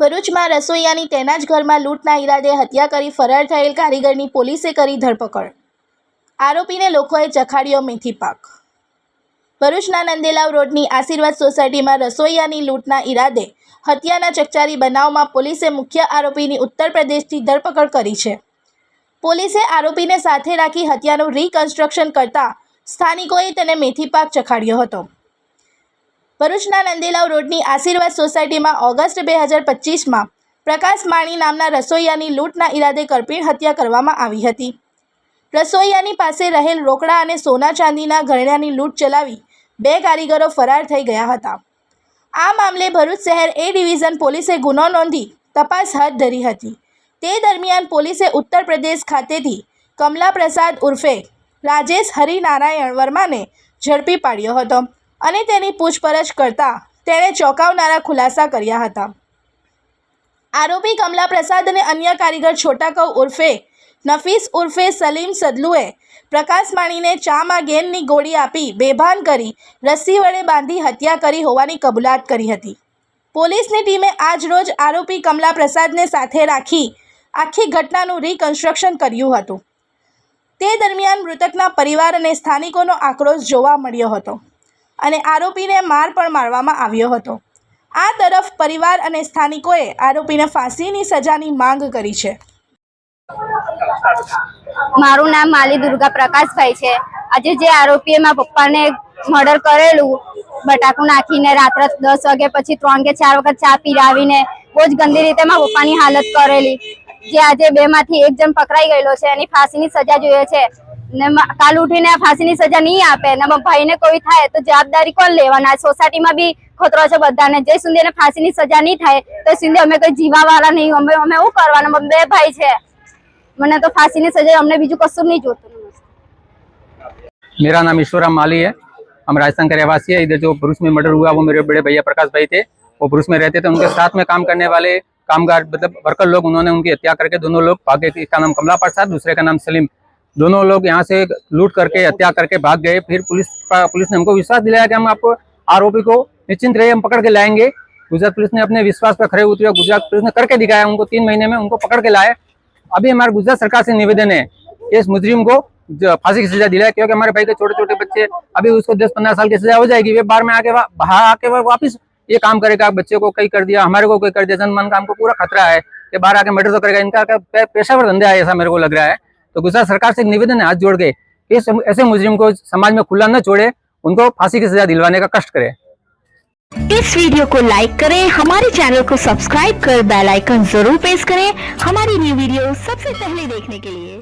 ભરૂચમાં રસોઈયાની તેના જ ઘરમાં લૂંટના ઈરાદે હત્યા કરી ફરાર થયેલ કારીગરની પોલીસે કરી ધરપકડ। આરોપીને લોકોએ ચખાડ્યો મેથી પાક। ભરૂચના નંદેલાવ રોડની આશીર્વાદ સોસાયટીમાં રસોઈયાની લૂંટના ઈરાદે હત્યાના ચકચારી બનાવમાં પોલીસે મુખ્ય આરોપીની ઉત્તર પ્રદેશથી ધરપકડ કરી છે। પોલીસે આરોપીને સાથે રાખી હત્યાનું રિકન્સ્ટ્રક્શન કરતા સ્થાનિકોએ તેને મેથી પાક ચખાડ્યો હતો। ભરૂચના નંદેલાવ રોડની આશીર્વાદ સોસાયટીમાં ઓગસ્ટ 2025માં પ્રકાશ માણી નામના રસોઈયાની લૂંટના ઈરાદે કરપીણ હત્યા કરવામાં આવી હતી। રસોઈયાની પાસે રહેલ રોકડા અને સોના ચાંદીના ઘરેણાની લૂંટ ચલાવી 2 કારીગરો ફરાર થઈ ગયા હતા। આ મામલે ભરૂચ શહેર એ ડિવિઝન પોલીસે ગુનો નોંધી તપાસ હાથ ધરી હતી। તે દરમિયાન પોલીસે ઉત્તર પ્રદેશ ખાતેથી કમલા પ્રસાદ ઉર્ફે રાજેશ હરિનારાયણ વર્માને ઝડપી પાડ્યો હતો અને તેની પૂછપરછ કરતા તેણે ચોંકાવનારા ખુલાસા કર્યા હતા। આરોપી કમલા પ્રસાદ અને અન્ય કારીગર છોટા કૌ ઉર્ફે નફીસ ઉર્ફે સલીમ સદલુએ પ્રકાશ માણીને ચામાં ગેનની ગોળી આપી બેભાન કરી રસ્સી વડે બાંધી હત્યા કરી હોવાની કબૂલાત કરી હતી। પોલીસની ટીમે આજ રોજ આરોપી કમલા પ્રસાદને સાથે રાખી આખી ઘટનાનું રિકન્સ્ટ્રક્શન કર્યું હતું। તે દરમિયાન મૃતકના પરિવાર અને સ્થાનિકોનો આક્રોશ જોવા મળ્યો હતો અને આરોપીને માર પણ મારવામાં આવ્યો હતો। આ તરફ પરિવાર અને સ્થાનિકોએ આરોપીને ફાંસીની સજાની માંગ કરી છે। મારું નામ માલી દુર્ગા પ્રકાશભાઈ છે। આજે જે આરોપીએ મારા પપ્પાને મર્ડર કરેલું બટાકું નાખીને રાત્રે 10 વાગ્યા પછી 3 કે 4 વખત ચા પીરાવીને બહુ જ ગંદી રીતે મારા પપ્પાની હાલત કરેલી, જે આજે 2 માંથી 1 જણ પકડાઈ ગયેલો છે, એની ફાંસીની સજા જોઈએ છે ને કાલ ઉઠીને ફાંસીની સજા નહીં આપે ને ભાઈને કોઈ થાય તો જવાબદારી કોણ લેવાના? સોસાયટીમાં બી ખતરો છે બધાને। જે સુધી એને ફાંસીની સજા નહીં થાય તો સુધી અમે કોઈ જીવાવાળા નહીં, અમે શું કરવાના? 2 ભાઈ છે, મને तो फांसी ने सजा, हमने बीजू कसूर नहीं जोता। मेरा नाम ईश्वराम माली है। हम राजस्थान के रहवासी है। इधर जो भरूच में मर्डर हुआ वो मेरे बड़े भैया प्रकाश भाई थे, वो भरूच में रहते थे। उनके साथ में काम करने वाले कामगार मतलब वर्कर लोग, उन्होंने उनकी हत्या करके दोनों लोग भागे। एक का नाम कमला प्रसाद, दूसरे का नाम सलीम। दोनों लोग यहाँ से लूट करके हत्या करके भाग गए। फिर पुलिस ने हमको विश्वास दिलाया कि हम आपको आरोपी को निश्चिंत रहिए, हम पकड़ के लाएंगे। गुजरात पुलिस ने अपने विश्वास पर खड़े उतरे। गुजरात पुलिस ने करके दिखाया, उनको 3 महीने में उनको पकड़ के लाए। अभी हमारे गुजरात सरकार से निवेदन है कि इस मुजरिम को फांसी की सजा दिलाए, क्योंकि हमारे भाई के छोटे छोटे बच्चे, अभी उसको 10-15 साल की सजा हो जाएगी, वे बाहर में आके बाहर आके वापस ये काम करेगा। बच्चे को कई कर दिया, हमारे को कोई कर दिया, जनमान का हमको पूरा खतरा है कि बाहर आके मर्डर तो करेगा। इनका पेशेवर धंधा है, ऐसा मेरे को लग रहा है। तो गुजरात सरकार से एक निवेदन है हाथ जोड़ के, ऐसे मुजरिम को समाज में खुला न छोड़े, उनको फांसी की सजा दिलवाने का कष्ट करे। इस वीडियो को लाइक करें, हमारे चैनल को सब्सक्राइब कर बेल आइकन जरूर प्रेस करें हमारी न्यू वीडियो सबसे पहले देखने के लिए।